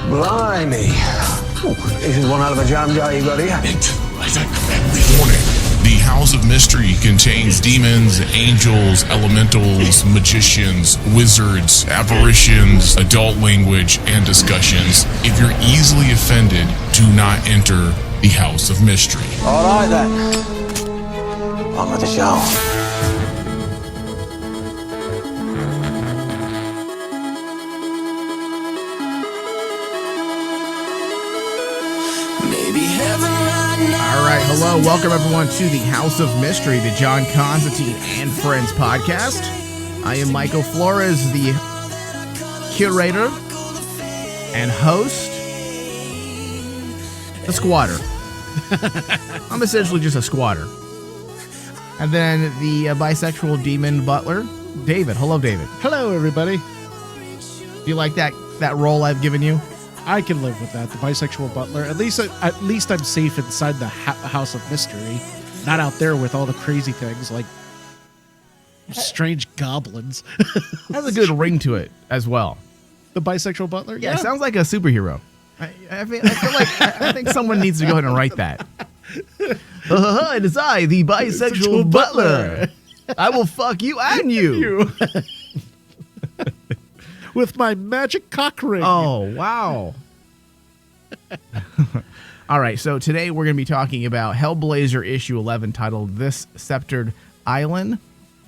Blimey. Ooh, this is one hell of a jam jar you got here. Warning. The House of Mystery contains demons, angels, elementals, magicians, wizards, apparitions, adult language, and discussions. If you're easily offended, do not enter the House of Mystery. All right, then. On with the show. All right, hello, welcome everyone to the House of Mystery, the John Constantine and Friends podcast. I am Michael Flores, the curator and host, the squatter. I'm essentially just a squatter. And then the bisexual demon butler, David. Hello, David. Hello, everybody. Do you like that role I've given you? I can live with that. The bisexual butler. At least I'm safe inside the House of Mystery, not out there with all the crazy things like strange goblins. Has a good ring to it as well. The bisexual butler. Yeah, it sounds like a superhero. I think someone needs to go ahead and write that. It is I, the bisexual butler. I will fuck you and you. With my magic cock ring. Oh, wow. All right, so today we're going to be talking about Hellblazer issue 11 titled This Sceptred Island,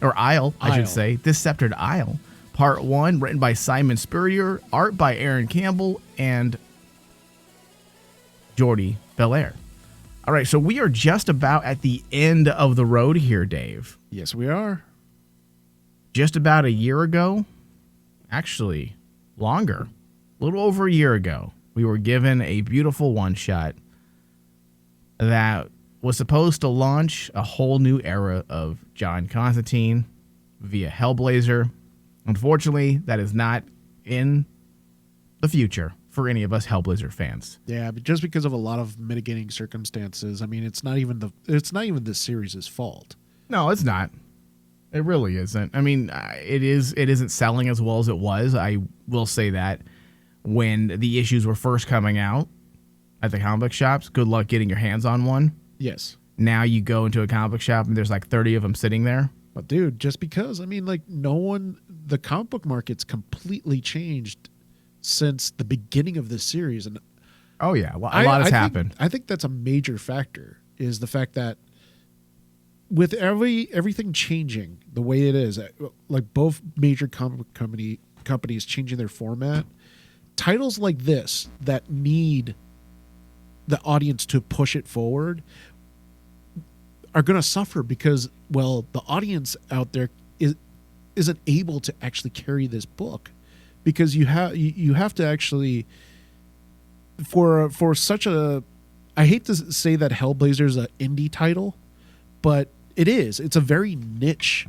or Isle, I should say. This Sceptred Isle, part 1, written by Simon Spurrier, art by Aaron Campbell, and Jordi Belair. All right, so we are just about at the end of the road here, Dave. Yes, we are. Just about a year ago, actually longer, a little over a year ago, we were given a beautiful one-shot that was supposed to launch a whole new era of John Constantine via Hellblazer. Unfortunately, that is not in the future for any of us Hellblazer fans. Yeah, but just because of a lot of mitigating circumstances. I mean, it's not even this series' fault. No, it's not. It really isn't. I mean, it isn't selling as well as it was. I will say that when the issues were first coming out at the comic book shops, good luck getting your hands on one. Yes. Now you go into a comic book shop and there's like 30 of them sitting there. But dude, just because, I mean, like the comic book market's completely changed since the beginning of this series. And oh yeah, well, a lot has happened. I think that's a major factor, is the fact that with everything changing the way it is, like both major comic book companies changing their format, titles like this that need the audience to push it forward are going to suffer because, well, the audience out there isn't able to actually carry this book, because you have to actually for such a, I hate to say that Hellblazer is an indie title, but it is. It's a very niche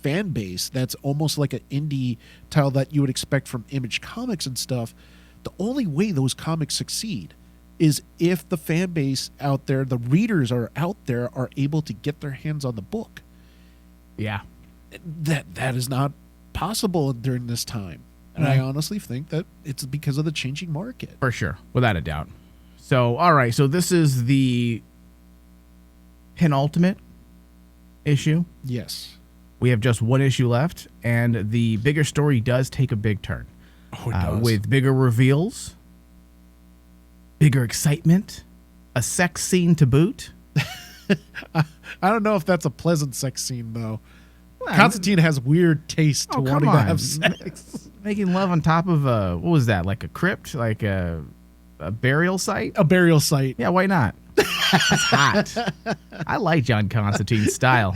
fan base that's almost like an indie title that you would expect from Image Comics and stuff. The only way those comics succeed is if the fan base out there, the readers are out there, are able to get their hands on the book. Yeah. That is not possible during this time. And I honestly think that it's because of the changing market. For sure, without a doubt. So, all right, so this is the penultimate issue. Yes. We have just one issue left, and the bigger story does take a big turn. Oh, it does. With bigger reveals, bigger excitement, a sex scene to boot. I don't know if that's a pleasant sex scene, though. Well, Constantine has weird taste to wanting to have sex. Making love on top of what was that, like a crypt, like a burial site? A burial site. Yeah, why not? That's hot. I like John Constantine's style.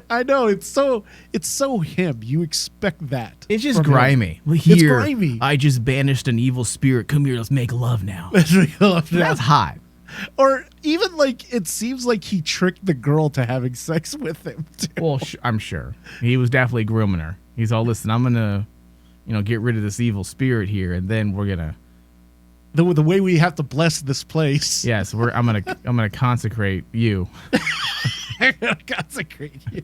I know, it's so him. You expect that. It's just grimy. Here, it's grimy. I just banished an evil spirit. Come here, let's make love now. That's hot. Or even like it seems like he tricked the girl to having sex with him too. Well, I'm sure he was definitely grooming her. He's all, listen, I'm gonna, get rid of this evil spirit here, and then we're gonna. The way we have to bless this place. Yes, I'm gonna consecrate you. I'm gonna consecrate you.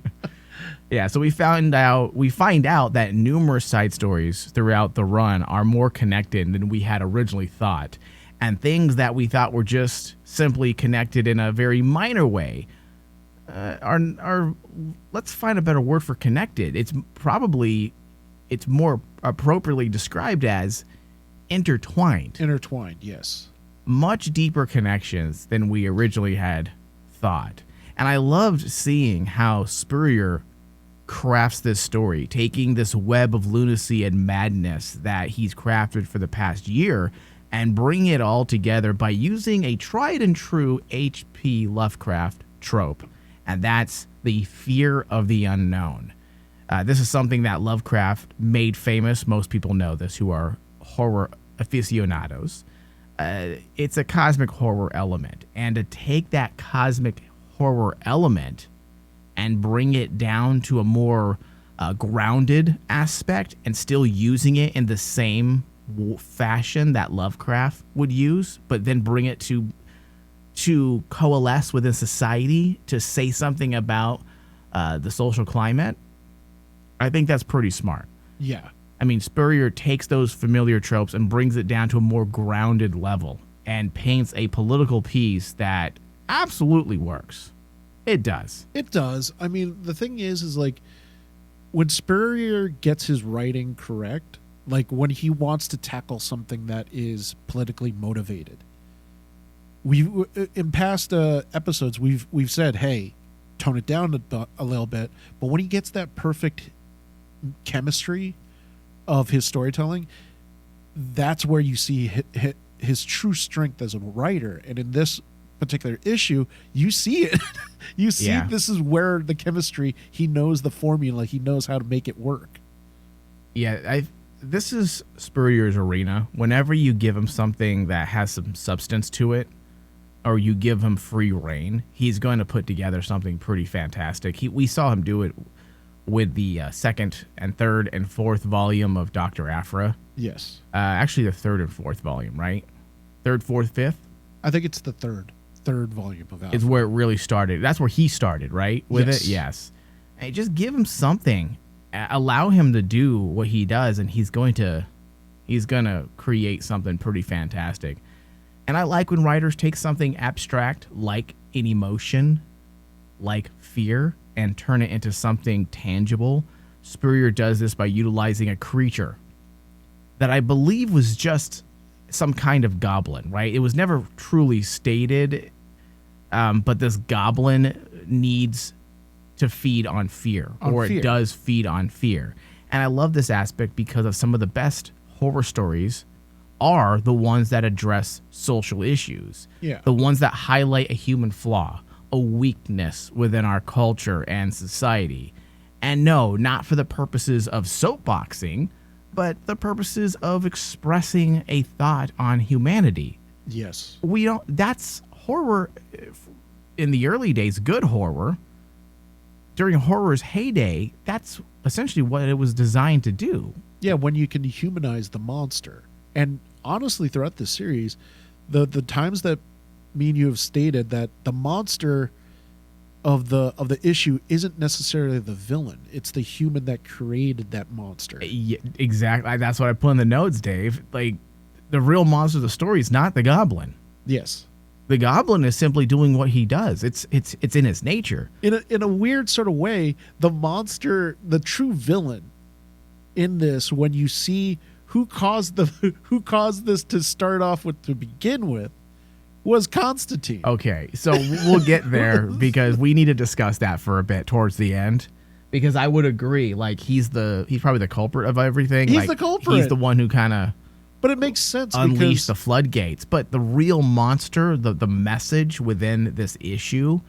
Yeah, so we find out that numerous side stories throughout the run are more connected than we had originally thought, and things that we thought were just simply connected in a very minor way are let's find a better word for connected. It's more appropriately described as intertwined. Intertwined, yes. Much deeper connections than we originally had thought. And I loved seeing how Spurrier crafts this story, taking this web of lunacy and madness that he's crafted for the past year and bring it all together by using a tried and true H.P. Lovecraft trope, and that's the fear of the unknown. This is something that Lovecraft made famous. Most people know this who are horror aficionados. It's a cosmic horror element, and to take that cosmic horror element and bring it down to a more grounded aspect and still using it in the same fashion that Lovecraft would use, but then bring it to coalesce within society to say something about the social climate, I think that's pretty smart. Yeah. I mean, Spurrier takes those familiar tropes and brings it down to a more grounded level and paints a political piece that absolutely works. It does. It does. I mean, the thing is like when Spurrier gets his writing correct, like when he wants to tackle something that is politically motivated. We've in past episodes we've said, hey, tone it down a little bit, but when he gets that perfect chemistry of his storytelling, that's where you see his true strength as a writer. And in this particular issue, you see it. You see, this is where the chemistry, he knows the formula, he knows how to make it work. Yeah, this is Spurrier's arena. Whenever you give him something that has some substance to it, or you give him free reign, he's going to put together something pretty fantastic. We saw him do it with the second and third and fourth volume of Dr. Aphra. Yes. Actually, the third and fourth volume, right? Third, fourth, fifth? I think it's the third volume of Aphra. Is where it really started. That's where he started, right? With it? Yes. Hey, just give him something. Allow him to do what he does, and he's going to create something pretty fantastic. And I like when writers take something abstract, like an emotion, like fear, and turn it into something tangible. Spurrier does this by utilizing a creature that I believe was just some kind of goblin, right? It was never truly stated, but this goblin needs to feed on fear, it does feed on fear. And I love this aspect because of some of the best horror stories are the ones that address social issues. Yeah. The ones that highlight a human flaw, a weakness within our culture and society. And no, not for the purposes of soapboxing, but the purposes of expressing a thought on humanity. Yes. That's horror in the early days, good horror. During horror's heyday, that's essentially what it was designed to do. Yeah, when you can humanize the monster. And honestly, throughout this series, the times that me and you have stated that the monster of the issue isn't necessarily the villain. It's the human that created that monster. Yeah, exactly. That's what I put in the notes, Dave. Like, the real monster of the story is not the goblin. Yes. The goblin is simply doing what he does. It's in his nature. In a weird sort of way, the monster, the true villain in this, when you see who caused this to start off with to begin with, was Constantine. Okay, so we'll get there because we need to discuss that for a bit towards the end. Because I would agree, like he's probably the culprit of everything. He's like, the culprit. He's the one who kind of. But it makes sense unleash the floodgates. But the real monster, the message within this issue,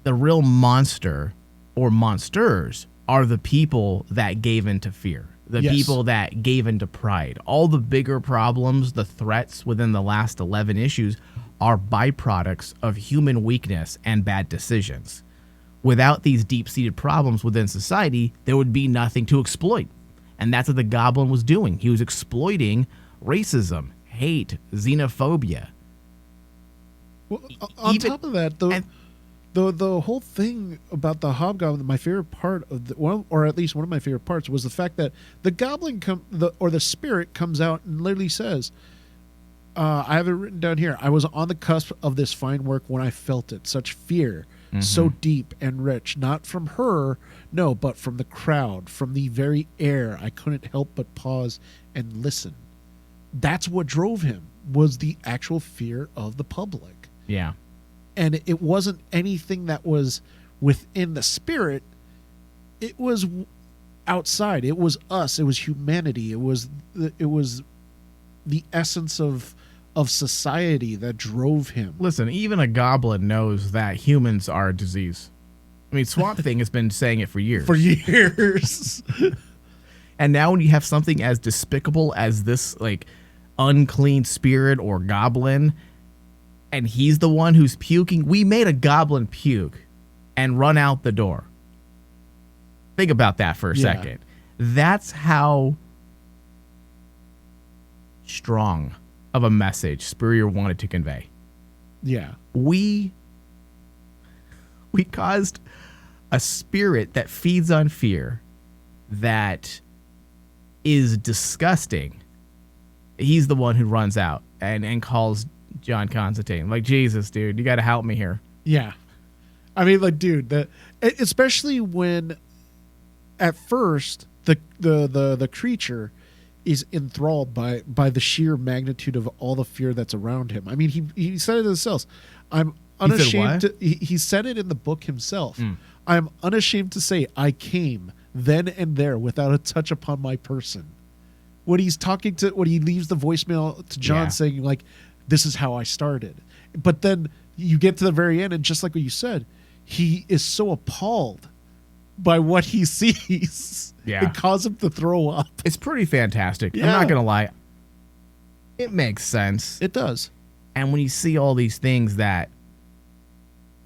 the real monster or monsters are the people that gave into fear. The people that gave into pride. All the bigger problems, the threats within the last 11 issues are byproducts of human weakness and bad decisions. Without these deep-seated problems within society, there would be nothing to exploit. And that's what the goblin was doing. He was exploiting racism, hate, xenophobia. Well, on top of that, though, the whole thing about the hobgoblin, my favorite part of or at least one of my favorite parts, was the fact that the goblin the spirit comes out and literally says, I have it written down here. I was on the cusp of this fine work when I felt it. Such fear, so deep and rich, not from her, no, but from the crowd, from the very air. I couldn't help but pause and listen. That's what drove him, was the actual fear of the public. Yeah. And it wasn't anything that was within the spirit. It was outside. It was us. It was humanity. It was the essence of society that drove him. Listen, even a goblin knows that humans are a disease. I mean, Swamp Thing has been saying it for years. For years. And now when you have something as despicable as this, like, unclean spirit or goblin, and he's the one who's puking. We made a goblin puke and run out the door. Think about that for a second. That's how strong of a message Spurrier wanted to convey. Yeah. We caused a spirit that feeds on fear, that is disgusting. He's the one who runs out and calls John Constantine. Like, Jesus, dude, you got to help me here. Yeah. I mean, like, dude, especially when at first the creature is enthralled by the sheer magnitude of all the fear that's around him. I mean, he said it himself. I'm unashamed. He said it in the book himself. I'm unashamed to say I came then and there without a touch upon my person. When he's talking when he leaves the voicemail to John saying, like, this is how I started. But then you get to the very end, and just like what you said, he is so appalled by what he sees. Yeah. It caused him to throw up. It's pretty fantastic. Yeah. I'm not going to lie. It makes sense. It does. And when you see all these things that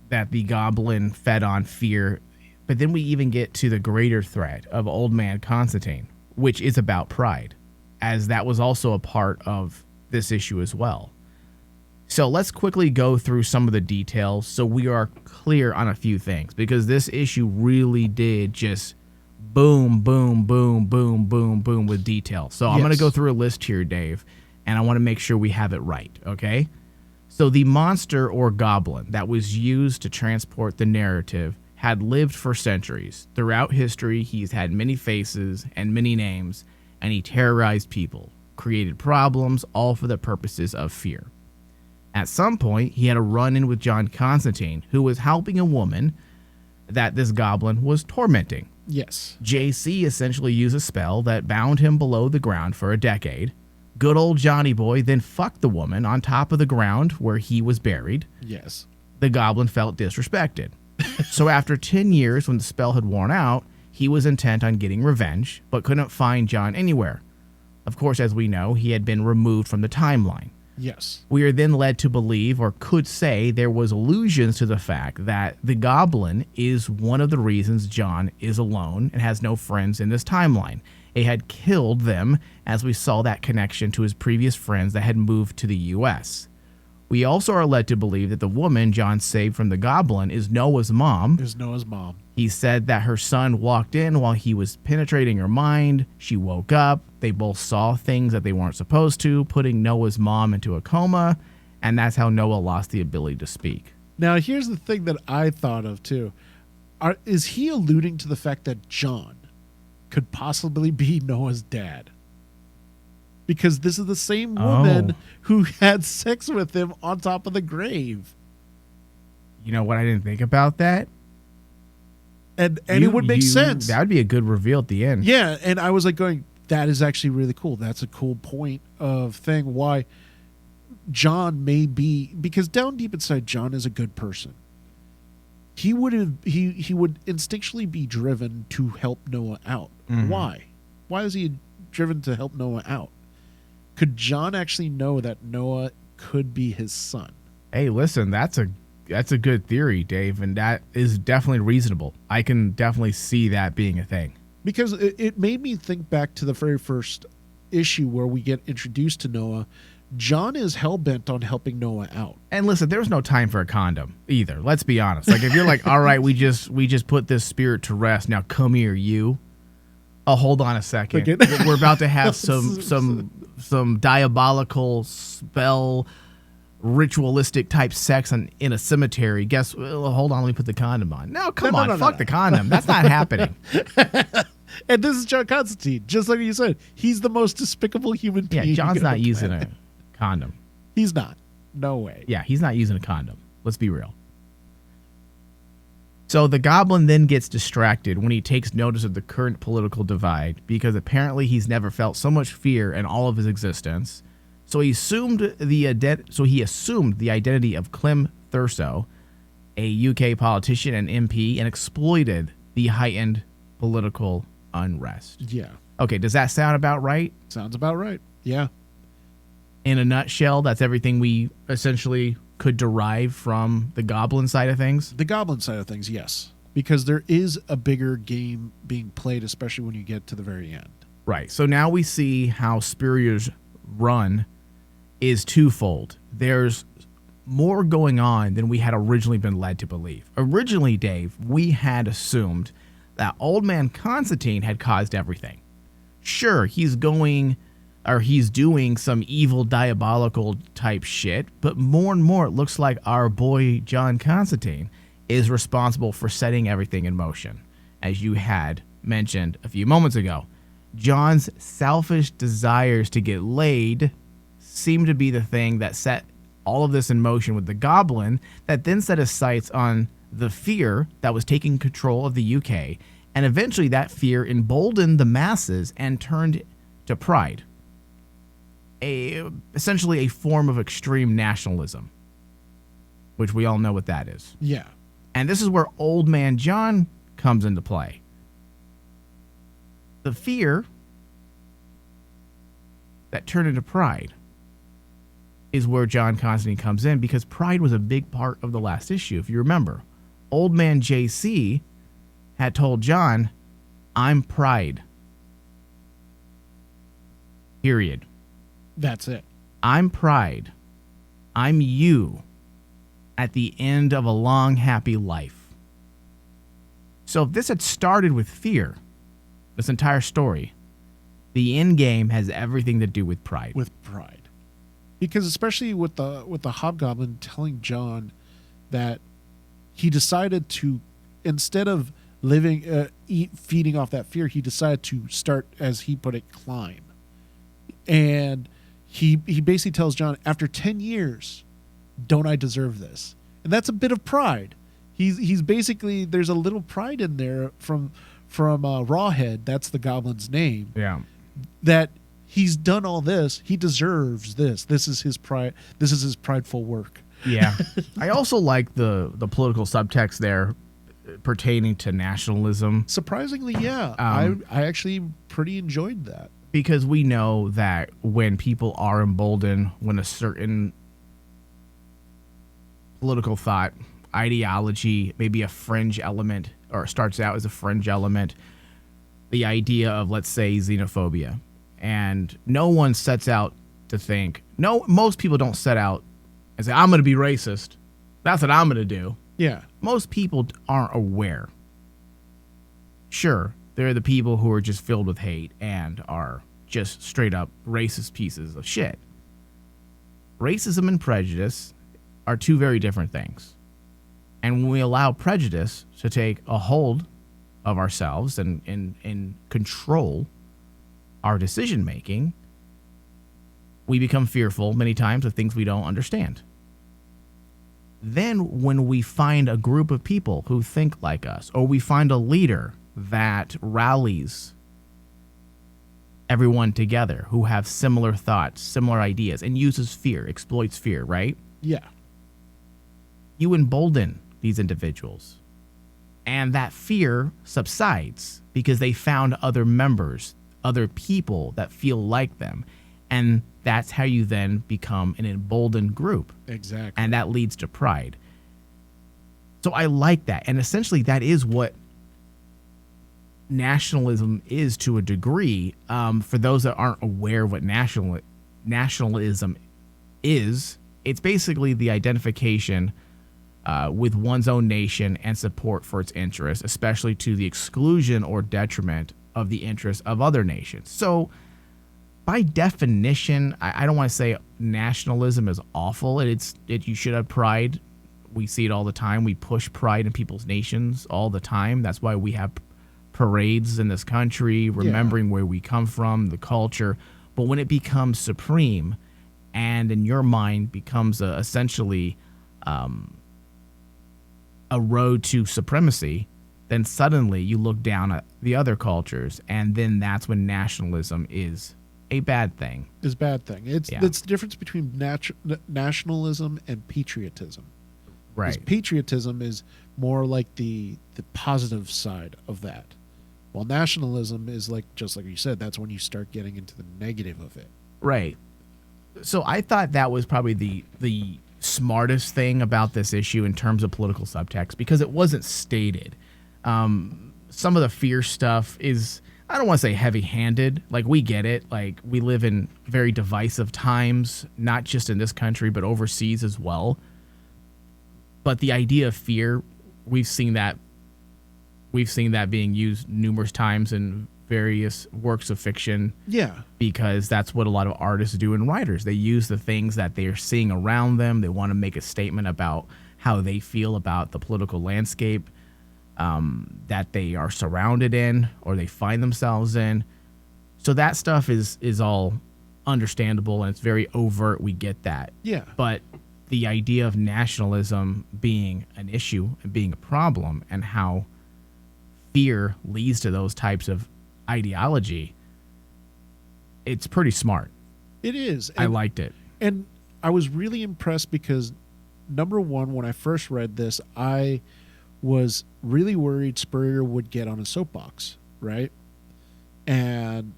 the goblin fed on fear, but then we even get to the greater threat of Old Man Constantine, which is about pride, as that was also a part of this issue as well. So let's quickly go through some of the details so we are clear on a few things, because this issue really did just boom, boom, boom, boom, boom, boom with detail. So I'm going to go through a list here, Dave, and I want to make sure we have it right, okay? So the monster or goblin that was used to transport the narrative had lived for centuries. Throughout history, he's had many faces and many names, and he terrorized people, created problems, all for the purposes of fear. At some point, he had a run-in with John Constantine, who was helping a woman that this goblin was tormenting. Yes. JC essentially used a spell that bound him below the ground for a decade. Good old Johnny Boy then fucked the woman on top of the ground where he was buried. Yes. The goblin felt disrespected. So after 10 years, when the spell had worn out, he was intent on getting revenge, but couldn't find John anywhere. Of course, as we know, he had been removed from the timeline. Yes. We are then led to believe, or could say, there was allusions to the fact that the goblin is one of the reasons John is alone and has no friends in this timeline. It had killed them, as we saw that connection to his previous friends that had moved to the U.S. We also are led to believe that the woman John saved from the goblin is Noah's mom. Is Noah's mom. He said that her son walked in while he was penetrating her mind. She woke up. They both saw things that they weren't supposed to, putting Noah's mom into a coma, and that's how Noah lost the ability to speak. Now, here's the thing that I thought of, too. Is he alluding to the fact that John could possibly be Noah's dad? Because this is the same woman who had sex with him on top of the grave. You know what? I didn't think about that. And it would make sense. That would be a good reveal at the end. Yeah, and I was like going, that is actually really cool. That's a cool point of thing why John may be, because down deep inside, John is a good person. He would instinctually be driven to help Noah out. Mm-hmm. Why? Why is he driven to help Noah out? Could John actually know that Noah could be his son? Hey, listen, that's a good theory, Dave, and that is definitely reasonable. I can definitely see that being a thing. Because it made me think back to the very first issue where we get introduced to Noah, John is hell-bent on helping Noah out. And listen, there's no time for a condom either. Let's be honest. Like, if you're like, all right, we just put this spirit to rest. Now come here, you. Oh, hold on a second. We're about to have some diabolical spell, ritualistic type sex in a cemetery. Hold on, let me put the condom on. No, come on, fuck the condom. That's not happening. And this is John Constantine, just like you said. He's the most despicable human being. Yeah, John's not using a condom. He's not. No way. Yeah, he's not using a condom. Let's be real. So the goblin then gets distracted when he takes notice of the current political divide, because apparently he's never felt so much fear in all of his existence. So he assumed the identity of Clem Thurso, a UK politician and MP, and exploited the heightened political unrest. Yeah. Okay, does that sound about right? Sounds about right. Yeah. In a nutshell, that's everything we essentially could derive from the goblin side of things? The goblin side of things, yes. Because there is a bigger game being played, especially when you get to the very end. Right. So now we see how Spurrier's run is twofold. There's more going on than we had originally been led to believe. Originally, Dave, we had assumed that old man Constantine had caused everything. Sure, he's doing some evil, diabolical type shit, but more and more it looks like our boy John Constantine is responsible for setting everything in motion. As you had mentioned a few moments ago, John's selfish desires to get laid seem to be the thing that set all of this in motion with the goblin, that then set his sights on the fear that was taking control of the UK, and eventually that fear emboldened the masses and turned to pride. Essentially a form of extreme nationalism, which we all know what that is. Yeah. And this is where old man John comes into play. The fear that turned into pride is where John Constantine comes in, because pride was a big part of the last issue. If you remember, old man JC had told John, I'm pride. Period. That's it. I'm pride. I'm you at the end of a long, happy life. So if this had started with fear, this entire story, the end game has everything to do with pride. With pride. Because especially with the hobgoblin telling John that he decided to, instead of feeding off that fear, he decided to start, as he put it, climb. And he basically tells John, after 10 years, don't I deserve this? And that's a bit of pride. He's basically, there's a little pride in there from Rawhead, that's the goblin's name. Yeah. That he's done all this, he deserves this. This is his pride. This is his prideful work. Yeah. I also like the political subtext there pertaining to nationalism. Surprisingly, yeah. I actually pretty enjoyed that. Because we know that when people are emboldened, when a certain political thought, ideology, maybe a fringe element, or starts out as a fringe element, the idea of, let's say, xenophobia. And no one sets out to think, most people don't set out and say, I'm going to be racist. That's what I'm going to do. Yeah. Most people aren't aware. Sure, they're the people who are just filled with hate and are just straight up racist pieces of shit. Racism and prejudice are two very different things. And when we allow prejudice to take a hold of ourselves and control our decision making, we become fearful many times of things we don't understand. Then when we find a group of people who think like us, or we find a leader that rallies everyone together who have similar thoughts, similar ideas, and uses fear, exploits fear, right? Yeah. You embolden these individuals. And that fear subsides because they found other members, other people that feel like them. And that's how you then become an emboldened group. Exactly. And that leads to pride. So I like that. And essentially that is what nationalism is to a degree. For those that aren't aware of what nationalism is, it's basically the identification with one's own nation and support for its interests, especially to the exclusion or detriment of the interests of other nations. So, by definition, I don't want to say nationalism is awful. You should have pride. We see it all the time. We push pride in people's nations all the time. That's why we have parades in this country, remembering where we come from, the culture. But when it becomes supreme, and in your mind becomes essentially a road to supremacy, then suddenly you look down at the other cultures, and then that's when nationalism is a bad thing. It's a bad thing. It's the difference between nationalism and patriotism. Right. 'Cause patriotism is more like the positive side of that, while nationalism is like, just like you said, that's when you start getting into the negative of it. Right. So I thought that was probably the smartest thing about this issue in terms of political subtext, because it wasn't stated. Some of the fear stuff is, I don't want to say heavy-handed. Like, we get it. Like, we live in very divisive times, not just in this country, but overseas as well. But the idea of fear, we've seen that being used numerous times in various works of fiction. Yeah. Because that's what a lot of artists do and writers. They use the things that they're seeing around them. They want to make a statement about how they feel about the political landscape that they are surrounded in or they find themselves in. So that stuff is all understandable, and it's very overt. We get that. Yeah. But the idea of nationalism being an issue and being a problem, and how fear leads to those types of ideology, it's pretty smart. It is. I liked it. And I was really impressed because, number one, when I first read this, I was really worried Spurrier would get on a soapbox, right? And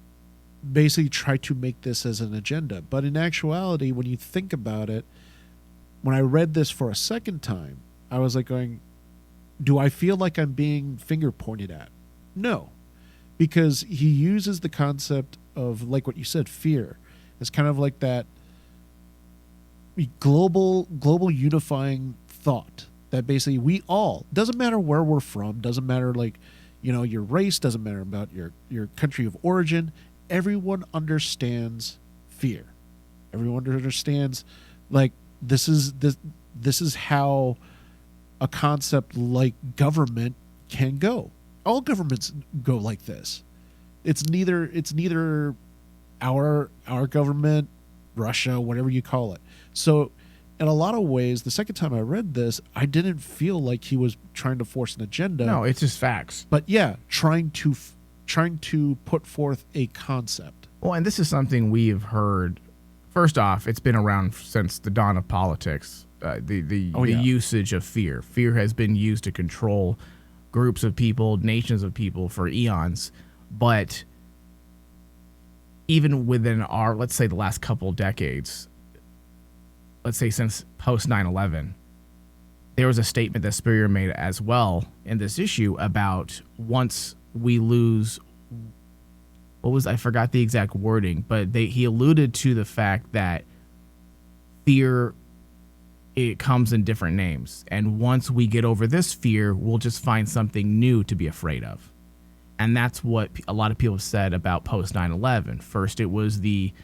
basically try to make this as an agenda. But in actuality, when you think about it, when I read this for a second time, I was like going, do I feel like I'm being finger pointed at? No. Because he uses the concept of, like what you said, fear. It's kind of like that global unifying thought that basically we all, doesn't matter where we're from, doesn't matter like, your race, doesn't matter about your country of origin, everyone understands fear. Everyone understands, like, this is how a concept like government can go. All governments go like this. It's neither our government, Russia, whatever you call it. So in a lot of ways, the second time I read this, I didn't feel like he was trying to force an agenda. No, it's just facts. But yeah, trying to put forth a concept. Well, and this is something we've heard. First off, it's been around since the dawn of politics. The usage of fear. Fear has been used to control groups of people, nations of people for eons. But even within our, let's say, the last couple decades, let's say since post 9/11, there was a statement that Spurrier made as well in this issue about once we lose, I forgot the exact wording, but he alluded to the fact that fear, it comes in different names. And once we get over this fear, we'll just find something new to be afraid of. And that's what a lot of people have said about post 9/11. First, it was the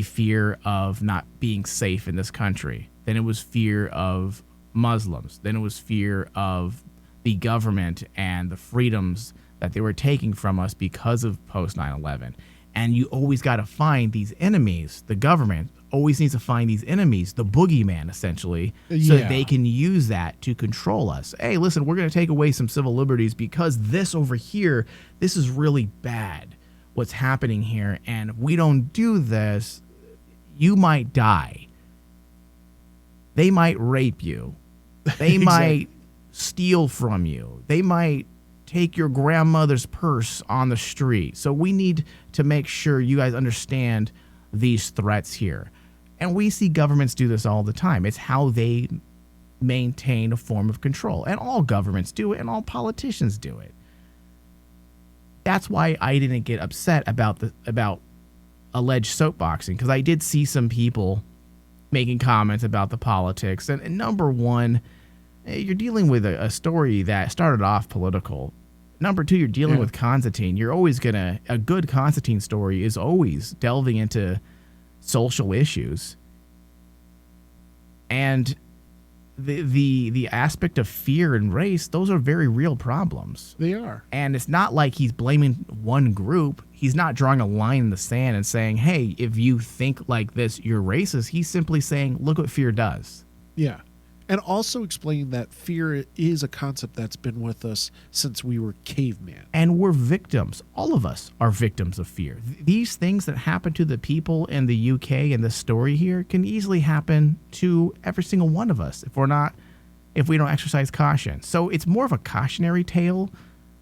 fear of not being safe in this country. Then it was fear of Muslims. Then it was fear of the government and the freedoms that they were taking from us because of post 9/11. And you always got to find these enemies. The government always needs to find these enemies, the boogeyman, essentially, so that they can use that to control us. Hey, listen, we're going to take away some civil liberties because this over here, this is really bad, what's happening here. And if we don't do this, you might die. They might rape you. They might steal from you. They might take your grandmother's purse on the street. So we need to make sure you guys understand these threats here. And we see governments do this all the time. It's how they maintain a form of control. And all governments do it, and all politicians do it. That's why I didn't get upset about alleged soapboxing, because I did see some people making comments about the politics. And number one, you're dealing with a story that started off political. Number two, you're dealing with Constantine. You're always a good Constantine story is always delving into social issues. And the aspect of fear and race, those are very real problems. They are. And it's not like he's blaming one group. He's not drawing a line in the sand and saying, hey, if you think like this, you're racist. He's simply saying, look what fear does. Yeah. And also explaining that fear is a concept that's been with us since we were caveman. And we're victims. All of us are victims of fear. These things that happen to the people in the UK in the story here can easily happen to every single one of us if we don't exercise caution. So it's more of a cautionary tale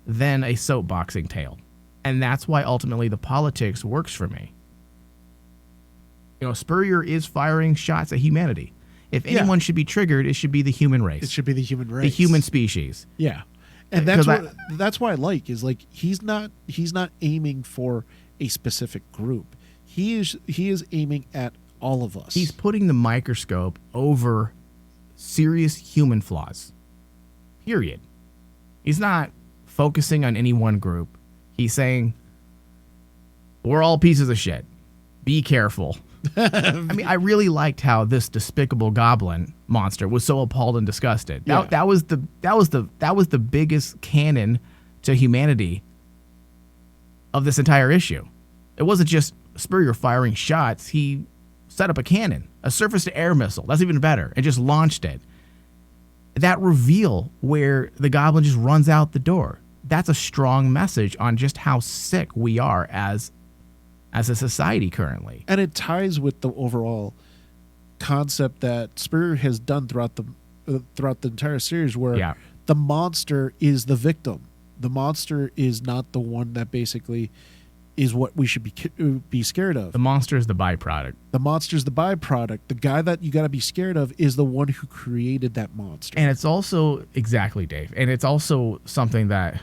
than a soapboxing tale. And that's why ultimately the politics works for me. Spurrier is firing shots at humanity. If anyone should be triggered, it should be the human race. It should be the human race. The human species. Yeah. And that's why I like is like he's not aiming for a specific group. He is aiming at all of us. He's putting the microscope over serious human flaws. Period. He's not focusing on any one group. He's saying we're all pieces of shit. Be careful. I mean, I really liked how this despicable goblin monster was so appalled and disgusted. That was the biggest cannon to humanity of this entire issue. It wasn't just Spurrier firing shots. He set up a cannon, a surface-to-air missile. That's even better, and just launched it. That reveal where the goblin just runs out the door. That's a strong message on just how sick we are as a society currently. And it ties with the overall concept that Spurrier has done throughout the entire series where the monster is the victim. The monster is not the one that basically is what we should be scared of. The monster is the byproduct. The monster is the byproduct. The guy that you got to be scared of is the one who created that monster. And it's also, exactly, Dave, and it's also something that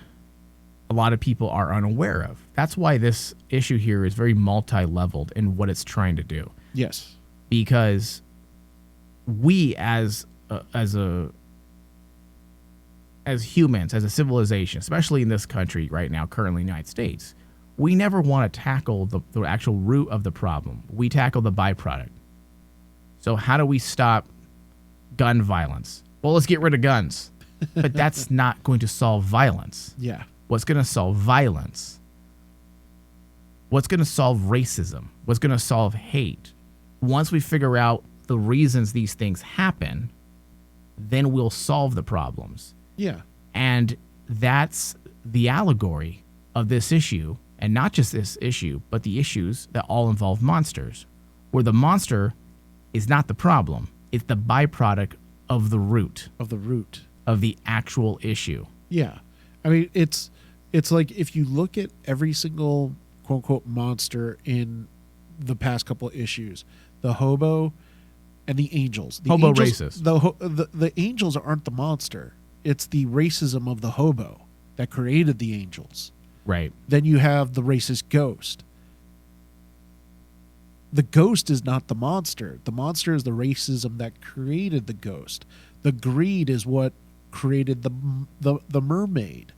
a lot of people are unaware of. That's why this issue here is very multi-leveled in what it's trying to do. Yes. Because we as humans, as a civilization, especially in this country right now, currently in the United States, we never want to tackle the actual root of the problem. We tackle the byproduct. So how do we stop gun violence? Well, let's get rid of guns. But that's not going to solve violence. Yeah. What's going to solve violence? What's going to solve racism? What's going to solve hate? Once we figure out the reasons these things happen, then we'll solve the problems. Yeah. And that's the allegory of this issue, and not just this issue, but the issues that all involve monsters, where the monster is not the problem. It's the byproduct of the root. Of the root. Of the actual issue. Yeah. I mean, it's like if you look at every single quote-unquote monster in the past couple of issues, the hobo and the angels. The hobo angels, racist. The angels aren't the monster. It's the racism of the hobo that created the angels. Right. Then you have the racist ghost. The ghost is not the monster. The monster is the racism that created the ghost. The greed is what created the mermaid.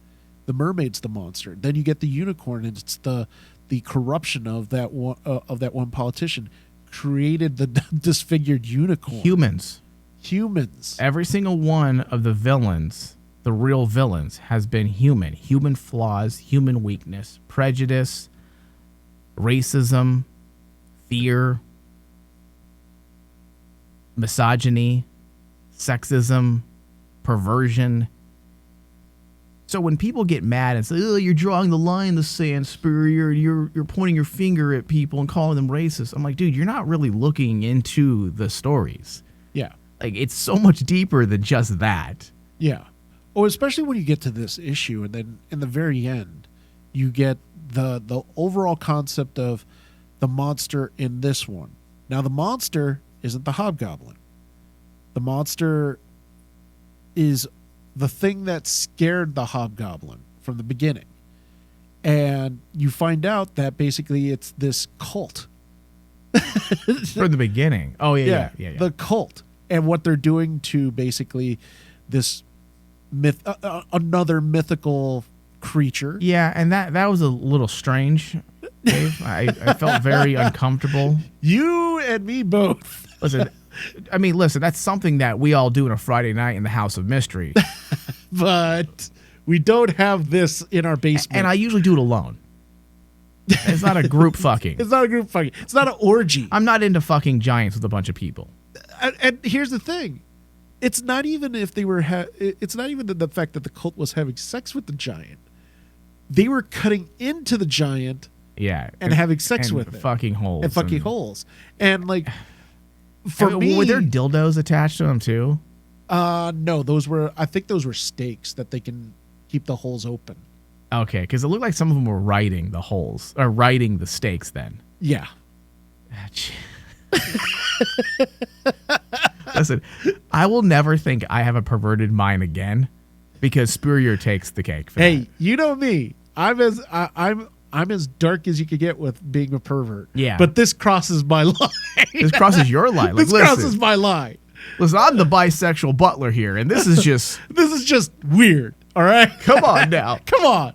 The mermaid's the monster. Then you get the unicorn, and it's the corruption of that one politician created the disfigured unicorn. Humans. Every single one of the villains, the real villains, has been human. Human flaws, human weakness, prejudice, racism, fear, misogyny, sexism, perversion. So when people get mad and say, "Oh, you're drawing the line in the sand, Spurrier, you're pointing your finger at people and calling them racist," I'm like, dude, you're not really looking into the stories. Yeah. Like, it's so much deeper than just that. Yeah. Oh, especially when you get to this issue, and then in the very end, you get the overall concept of the monster in this one. Now, the monster isn't the hobgoblin. The monster is the thing that scared the hobgoblin from the beginning. And you find out that basically it's this cult From the beginning. Oh yeah. The cult and what they're doing to basically this another mythical creature. Yeah, and that was a little strange, Dave. I felt very uncomfortable. You and me both. Listen, that's something that we all do on a Friday night in the House of Mystery. But we don't have this in our basement. And I usually do it alone. It's not a group fucking. It's not a group fucking. It's not an orgy. I'm not into fucking giants with a bunch of people. And here's the thing. It's not even if they were it's not even the fact that the cult was having sex with the giant. They were cutting into the giant and having sex with it. Fucking holes. And fucking holes. And like for me, were there dildos attached to them too? No, I think those were stakes that they can keep the holes open. Okay, because it looked like some of them were writing the holes or writing the stakes then. Yeah. Listen, I will never think I have a perverted mind again because Spurrier takes the cake. Hey, you know me. I'm as dark as you could get with being a pervert. Yeah. But this crosses my line. This crosses your line. Like, this crosses my line. Listen, I'm the bisexual butler here, and this is just weird. All right, come on now, come on.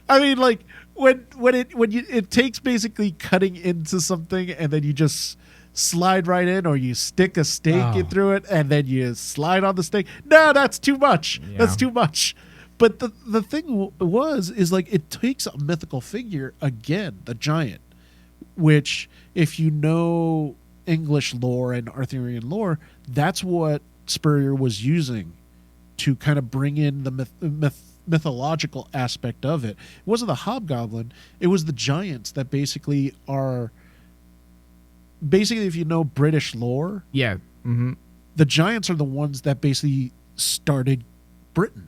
I mean, like when it takes basically cutting into something, and then you just slide right in, or you stick a stake in through it, and then you slide on the stake. No, that's too much. Yeah. That's too much. But the thing is like it takes a mythical figure again, the giant, which if you know English lore and Arthurian lore, that's what Spurrier was using to kind of bring in the mythological aspect of it. It wasn't the hobgoblin, it was the giants that basically if you know British lore, the giants are the ones that basically started Britain.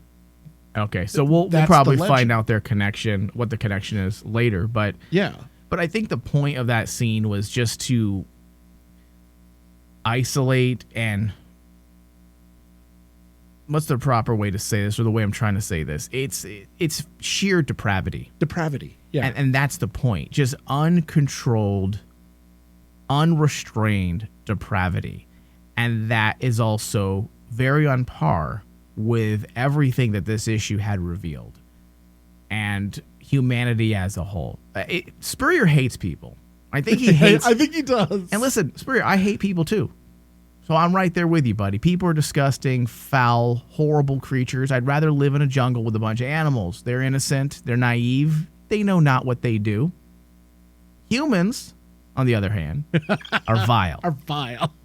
Okay, so we'll probably find out their connection, what the connection is later, but I think the point of that scene was just to isolate and what's the proper way to say this, or the way I'm trying to say this? It's sheer depravity. Yeah. And that's the point. Just uncontrolled, unrestrained depravity. And that is also very on par with everything that this issue had revealed. And humanity as a whole. Spurrier hates people. I think he hates... I think he does. And listen, Spurrier, I hate people too. So I'm right there with you, buddy. People are disgusting, foul, horrible creatures. I'd rather live in a jungle with a bunch of animals. They're innocent. They're naive. They know not what they do. Humans, on the other hand, are vile.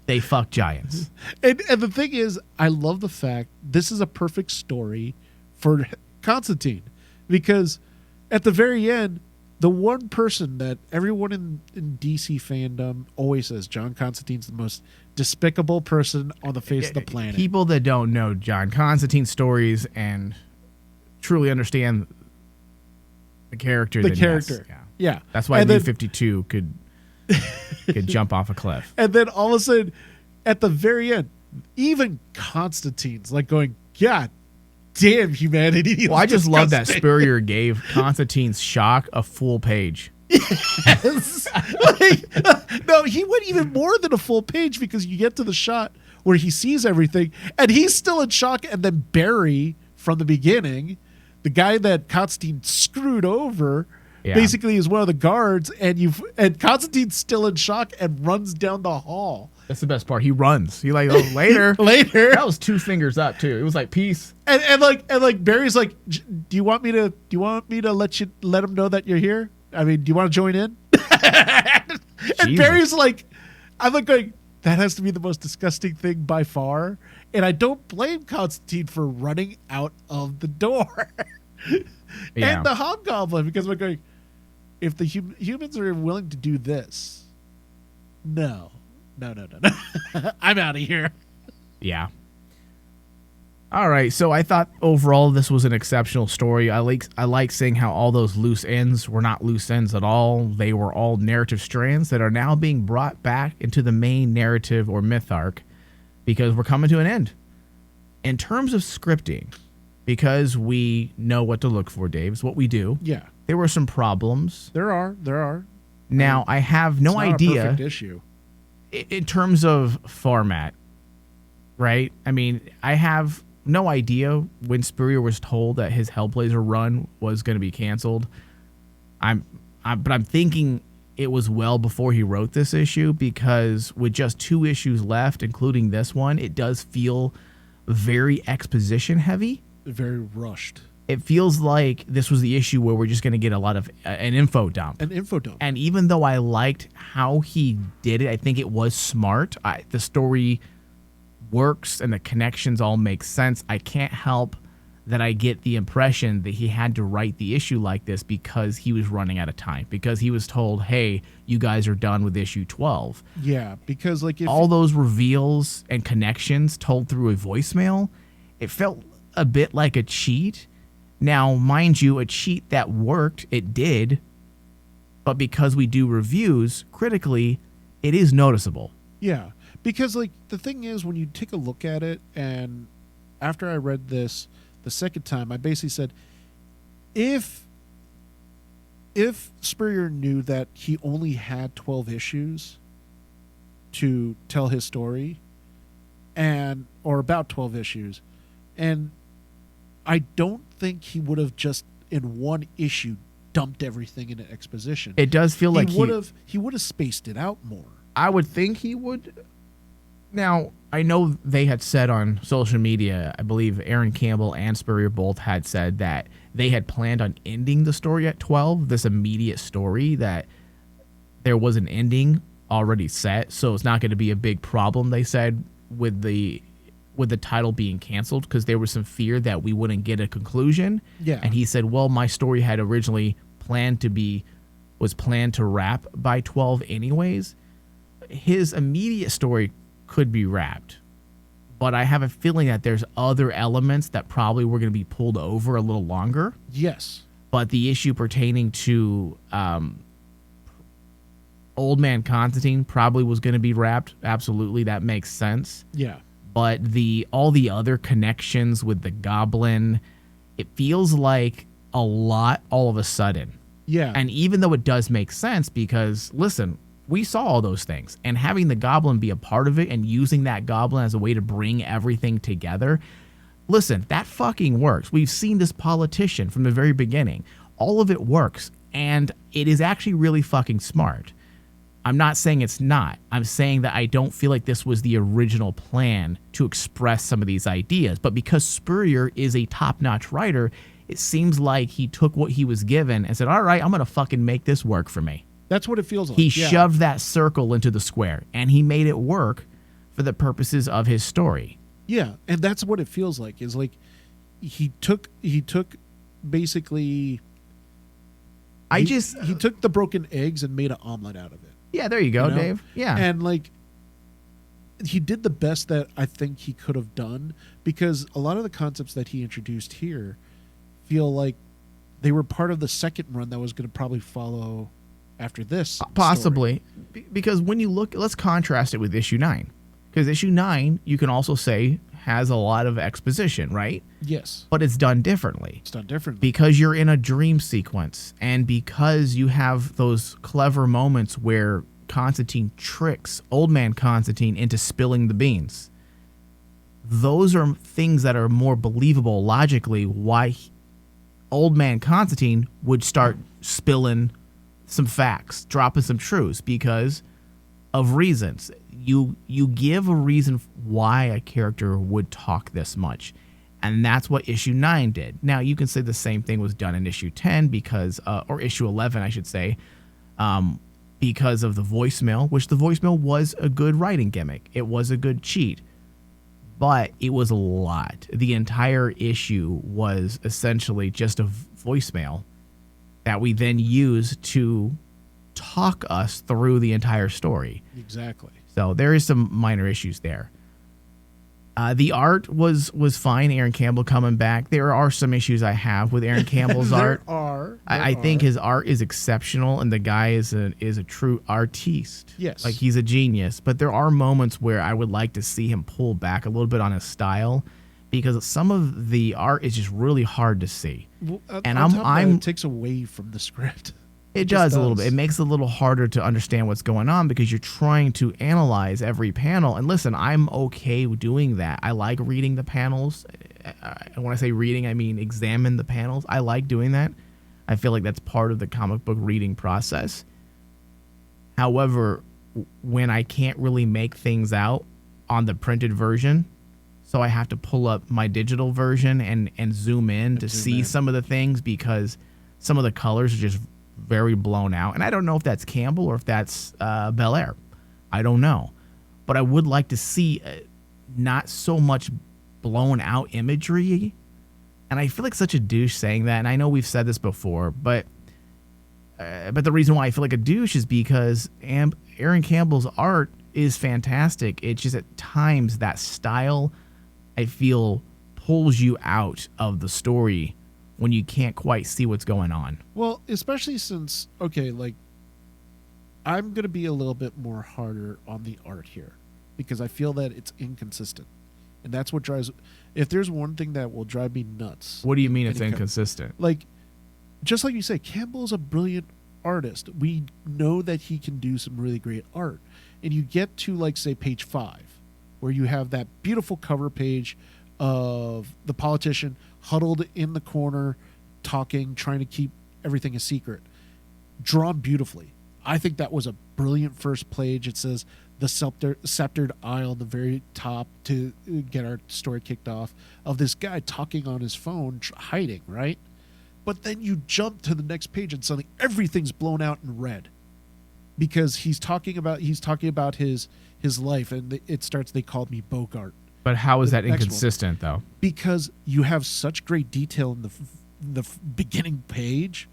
They fuck giants. And the thing is, I love the fact this is a perfect story for Constantine. Because at the very end, the one person that everyone in DC fandom always says, John Constantine's the most despicable person on the face of the planet. People that don't know John Constantine's stories and truly understand the character. Yeah. That's why New 52 could jump off a cliff. And then all of a sudden, at the very end, even Constantine's like going, God damn humanity. Well, I just love that Spurrier gave Constantine's shock a full page. Yes. No, he went even more than a full page, because you get to the shot where he sees everything and he's still in shock, and then Barry from the beginning, the guy that Constantine screwed over, basically is one of the guards, and Constantine's still in shock and runs down the hall. That's the best part. He runs. He like, oh, later. That was 2 fingers up too. It was like peace. And like Barry's like, do you want me to let him know that you're here? I mean, do you want to join in? And Barry's like, I'm like going, that has to be the most disgusting thing by far. And I don't blame Constantine for running out of the door. And the hobgoblin, because I'm going, if the humans are willing to do this, no. I'm out of here. Yeah. All right, so I thought overall this was an exceptional story. I like seeing how all those loose ends were not loose ends at all. They were all narrative strands that are now being brought back into the main narrative or myth arc, because we're coming to an end. In terms of scripting, because we know what to look for, Dave, is what we do. Yeah. There were some problems. There are. Now, I have no idea. Not a perfect issue. in terms of format, right? I mean, I have no idea when Spurrier was told that his Hellblazer run was going to be canceled. But I'm thinking it was well before he wrote this issue, because with just 2 issues left, including this one, it does feel very exposition heavy. Very rushed. It feels like this was the issue where we're just going to get a lot of an info dump. An info dump. And even though I liked how he did it, I think it was smart. The story works and the connections all make sense. I can't help that I get the impression that he had to write the issue like this because he was running out of time, because he was told, hey, you guys are done with issue 12. Yeah, because like if all those reveals and connections told through a voicemail, it felt a bit like a cheat. Now, mind you, a cheat that worked, it did, but because we do reviews critically, it is noticeable. Yeah, because like the thing is, when you take a look at it, and after I read this the second time, I basically said, if Spurrier knew that he only had 12 issues to tell his story, or about 12 issues, and I don't think he would have just in one issue dumped everything into exposition. It does feel like he would have spaced it out more. I would think he would. Now, I know they had said on social media, I believe Aaron Campbell and Spurrier both had said that they had planned on ending the story at 12, this immediate story, that there was an ending already set, so it's not going to be a big problem, they said, with the title being canceled, because there was some fear that we wouldn't get a conclusion. Yeah. And he said, well, my story had originally planned to wrap by 12 anyways. His immediate story could be wrapped, but I have a feeling that there's other elements that probably were going to be pulled over a little longer. Yes. But the issue pertaining to Old Man Constantine probably was going to be wrapped. Absolutely, that makes sense. Yeah. But all the other connections with the Goblin, it feels like a lot all of a sudden. Yeah. And even though it does make sense, because listen, we saw all those things, and having the Goblin be a part of it and using that Goblin as a way to bring everything together, listen, that fucking works. We've seen this politician from the very beginning. All of it works, and it is actually really fucking smart. I'm not saying it's not. I'm saying that I don't feel like this was the original plan to express some of these ideas. But because Spurrier is a top-notch writer, it seems like he took what he was given and said, all right, I'm going to fucking make this work for me. That's what it feels like. He shoved that circle into the square, and he made it work for the purposes of his story. Yeah, and that's what it feels like. Is like he took basically he took the broken eggs and made an omelet out of it. Yeah, there you go, Dave. Yeah. And like he did the best that I think he could have done, because a lot of the concepts that he introduced here feel like they were part of the second run that was going to probably follow after this. Possibly. Because when you look, let's contrast it with issue 9. Because issue 9, you can also say, has a lot of exposition, right? Yes. But it's done differently. It's done differently. Because you're in a dream sequence, and because you have those clever moments where Constantine tricks Old Man Constantine into spilling the beans. Those are things that are more believable logically why Old Man Constantine would start spilling some facts, dropping some truths, because of reasons. You give a reason why a character would talk this much, and that's what issue 9 did. Now, you can say the same thing was done in issue 10 because, or issue 11, I should say, because of the voicemail, which the voicemail was a good writing gimmick. It was a good cheat, but it was a lot. The entire issue was essentially just a voicemail that we then use to talk us through the entire story. Exactly. So there is some minor issues there. The art was fine. Aaron Campbell coming back. There are some issues I have with Aaron Campbell's art. I think his art is exceptional, and the guy is a true artiste. Yes. Like, he's a genius. But there are moments where I would like to see him pull back a little bit on his style, because some of the art is just really hard to see. Well, and it takes away from the script. It just does a little bit. It makes it a little harder to understand what's going on because you're trying to analyze every panel. And listen, I'm okay with doing that. I like reading the panels. When I say reading, I mean examine the panels. I like doing that. I feel like that's part of the comic book reading process. However, when I can't really make things out on the printed version, so I have to pull up my digital version and zoom in to see some of the things because some of the colors are just very blown out. And I don't know if that's Campbell or if that's Bel Air. I don't know. But I would like to see not so much blown out imagery. And I feel like such a douche saying that. And I know we've said this before, but the reason why I feel like a douche is because Aaron Campbell's art is fantastic. It's just at times that style, I feel, pulls you out of the story when you can't quite see what's going on. Well, especially since, okay, like, I'm going to be a little bit more harder on the art here because I feel that it's inconsistent. And that's what drives, if there's one thing that will drive me nuts. What do you mean it's inconsistent? Like, just like you say, Campbell's a brilliant artist. We know that he can do some really great art. And you get to, like, say, page 5, where you have that beautiful cover page of the politician huddled in the corner, talking, trying to keep everything a secret. Drawn beautifully. I think that was a brilliant first page. It says the sceptred eye on the very top to get our story kicked off of this guy talking on his phone, hiding, right? But then you jump to the next page and suddenly everything's blown out in red because he's talking about his life, and it starts, they called me Bogart. But how is that inconsistent, though? Because you have such great detail in the beginning page,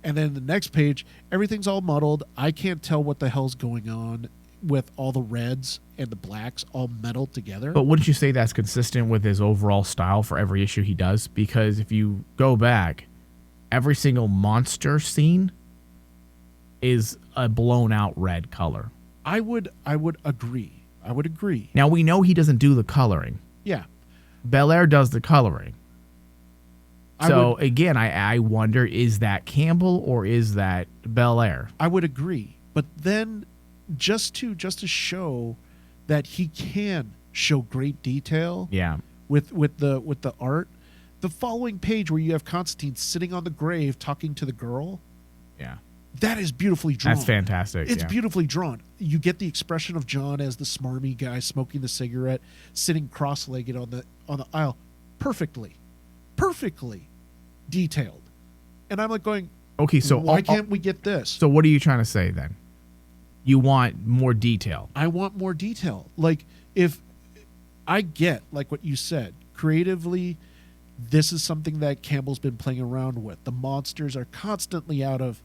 and then the next page, everything's all muddled. I can't tell what the hell's going on with all the reds and the blacks all meddled together. But wouldn't you say that's consistent with his overall style for every issue he does? Because if you go back, every single monster scene is a blown out red color. I would agree. I would agree. Now, we know he doesn't do the coloring. Yeah. Bel Air does the coloring. So, again, I wonder, is that Campbell or is that Bel Air? I would agree. But then just to show that he can show great detail with the art, the following page where you have Constantine sitting on the grave talking to the girl, that is beautifully drawn. That's fantastic. It's beautifully drawn. You get the expression of John as the smarmy guy smoking the cigarette, sitting cross-legged on the aisle, perfectly detailed. And I'm like going, okay, so why can't we get this? So what are you trying to say then? You want more detail. I want more detail. Like, if I get, like what you said, creatively, this is something that Campbell's been playing around with. The monsters are constantly all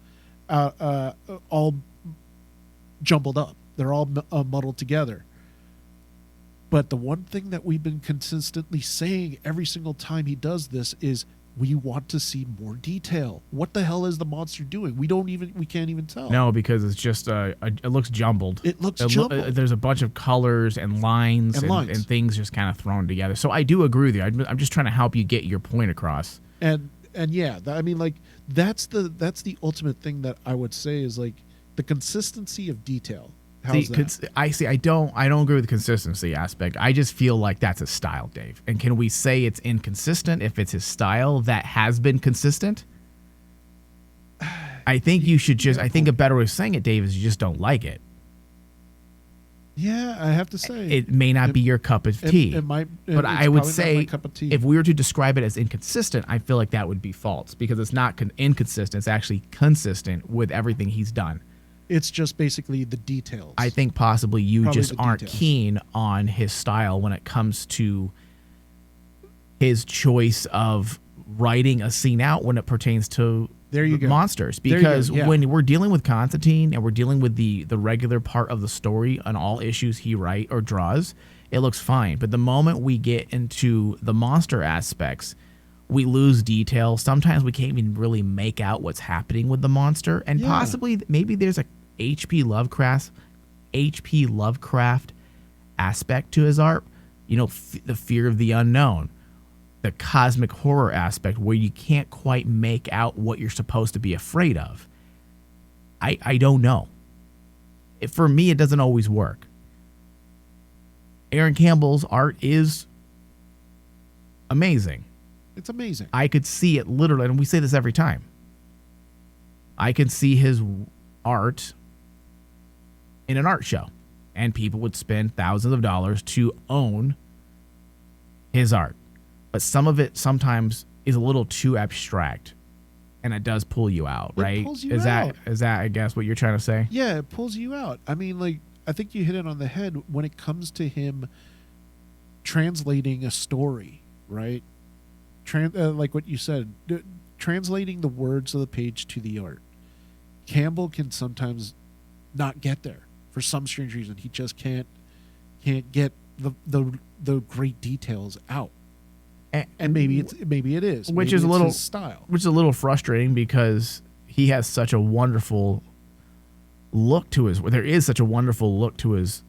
jumbled up. They're all muddled together. But the one thing that we've been consistently saying every single time he does this is we want to see more detail. What the hell is the monster doing? We can't even tell. No, because it's just it looks jumbled. It looks jumbled. There's a bunch of colors and lines and things just kind of thrown together. So I do agree with you. I'm just trying to help you get your point across. And yeah, I mean, like, that's the ultimate thing that I would say is, like, the consistency of detail. How's that? I don't agree with the consistency aspect. I just feel like that's a style, Dave. And can we say it's inconsistent if it's his style that has been consistent? I think you should just. I think a better way of saying it, Dave, is you just don't like it. Yeah, I have to say it may not be your cup of tea. But I would say if we were to describe it as inconsistent, I feel like that would be false because it's not inconsistent. It's actually consistent with everything he's done. It's just basically the details. I think possibly you just aren't keen on his style when it comes to his choice of writing a scene out when it pertains to monsters. Because when we're dealing with Constantine and we're dealing with the regular part of the story on all issues he writes or draws, it looks fine. But the moment we get into the monster aspects, we lose detail. Sometimes we can't even really make out what's happening with the monster. And possibly maybe there's a H.P. Lovecraft aspect to his art. You know, the fear of the unknown, the cosmic horror aspect where you can't quite make out what you're supposed to be afraid of. I don't know. For me, it doesn't always work. Aaron Campbell's art is amazing. It's amazing. I could see it literally, and we say this every time. I can see his art in an art show, and people would spend thousands of dollars to own his art. But some of it sometimes is a little too abstract, and it does pull you out, right? It pulls you is out. that I guess what you're trying to say? Yeah, it pulls you out. I mean, like, I think you hit it on the head when it comes to him translating a story, right? Like what you said, translating the words of the page to the art. Campbell can sometimes not get there for some strange reason. He just can't get the great details out. And maybe it is, which maybe is a it's little his style, which is a little frustrating because he has such a wonderful look to his. There is such a wonderful look to his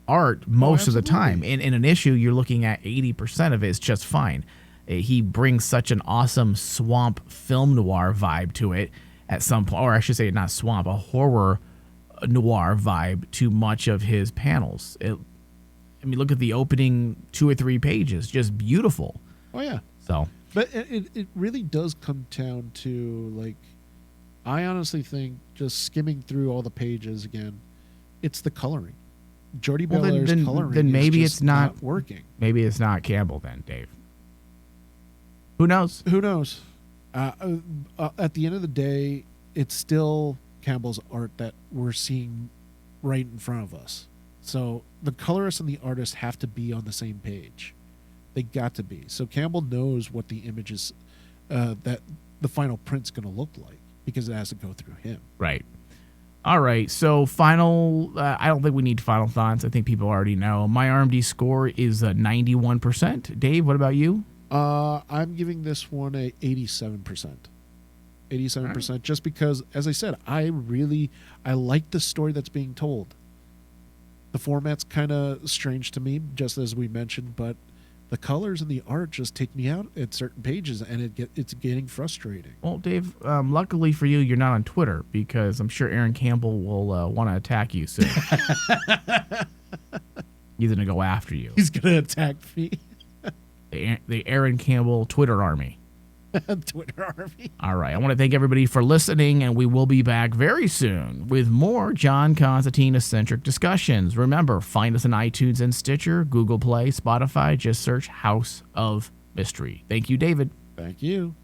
art most of the time. In an issue, you're looking at 80% of it is just fine. He brings such an awesome swamp film noir vibe to it at some point, or I should say, not swamp, a horror noir vibe to much of his panels. I mean, look at the opening 2 or 3 pages, just beautiful. Oh yeah. So, but it really does come down to, like, I honestly think, just skimming through all the pages again, it's the coloring. Jordie Bellaire's coloring then maybe is just it's not working. Maybe it's not Campbell then, Dave. Who knows? Who knows? At the end of the day, it's still Campbell's art that we're seeing right in front of us. So the colorist and the artist have to be on the same page. They got to be. So Campbell knows what the images that the final print's going to look like because it has to go through him. Right. All right. So final, I don't think we need final thoughts. I think people already know. My RMD score is 91%. Dave, what about you? I'm giving this one a 87%. 87%, right. Just because, as I said, I like the story that's being told. The format's kind of strange to me, just as we mentioned, but the colors and the art just take me out at certain pages, and it's getting frustrating. Well, Dave, luckily for you, you're not on Twitter, because I'm sure Aaron Campbell will want to attack you soon. He's going to go after you. He's going to attack me. The Aaron Campbell Twitter army. Twitter army. All right. I want to thank everybody for listening, and we will be back very soon with more John Constantine-centric discussions. Remember, find us on iTunes and Stitcher, Google Play, Spotify. Just search House of Mystery. Thank you, David. Thank you.